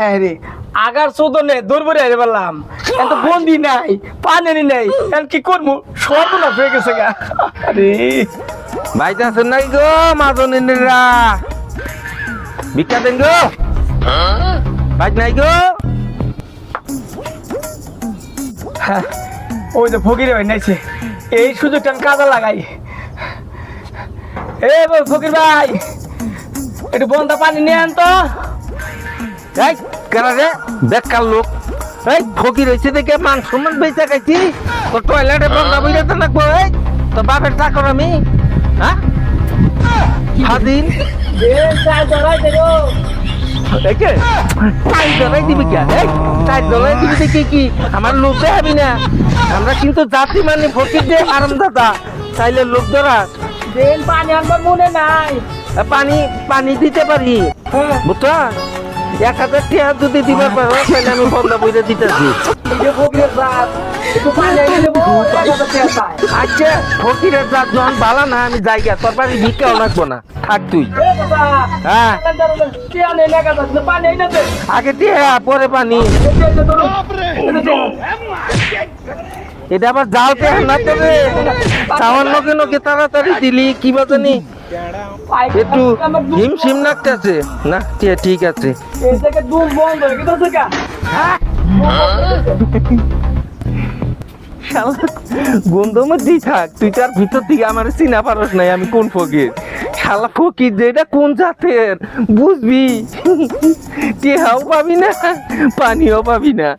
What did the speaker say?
হ্যাঁ রে আগার চোদনে দৌড়বড়ে হারে বললাম এত বন্দি নাই পানি নাই এখন কি করবো সর্বনাশ হয়ে গেছে গা আরে বাইতে আছেন নাই গো মাজনিরা ভিক্ষা দেন গো বাইক নাই গো হ্যাঁ, ওই যে ফকিরে ভাই নাইছে এই সুযোগটা আমি কাজে লাগাই এ ফকির ভাই একটু বন্ধা পানি নিয়ে আন তো এই কেন রে বেকার লোক এই ফকির হয়েছে দেখে মান সম্মান বেচা খাইছি তোর টয়লেটে বন্ধ বইতে লাগবো এই তো বাপের চাকর আমি হ্যাঁ স্বাধীন একে টাই ধরাই দিবি কে এই টাই ধরাই দিবি দেখি কি আমার লোক দেখাবি না আমরা কিন্তু জাতি মানে ফকির দিয়ে আরাম দাদা চাইলে লোক ধরা দেন পানি আনবার মনে নাই পানি পানি দিতে পারি হ্যাঁ বুঝছো 1000 টাকা যদি দিবার পারো তাহলে আমি বন্ধ বইতে দিতেছি এই যে ফকিরের জাত একটু পানি এনে দেবো আচ্ছা ফকিরের জাত যখন বালা না আমি যাইগা তোর বাড়ি ভিক্ষাও লাগবো না থাক তুই হ্যাঁ পানি এনে দে আগে দিয়ে পরে পানি এটা আবার জাল পেয়ে না তবে চাওয়ার নকে নকে তাড়াতাড়ি দিলি কি বাজানি একটু হিমশিম লাগতেছে না ঠিক আছে এই থেকে দুধ বন্ধ হয়ে গেছে কা গন্ধ মধ্যেই থাক তুই তার ভিতর থেকে আমার চিনা পারস নাই আমি কোন ফকির শালা ফকির যেটা কোন জাতের বুঝবি টেহাও পাবি না পানিও পাবি না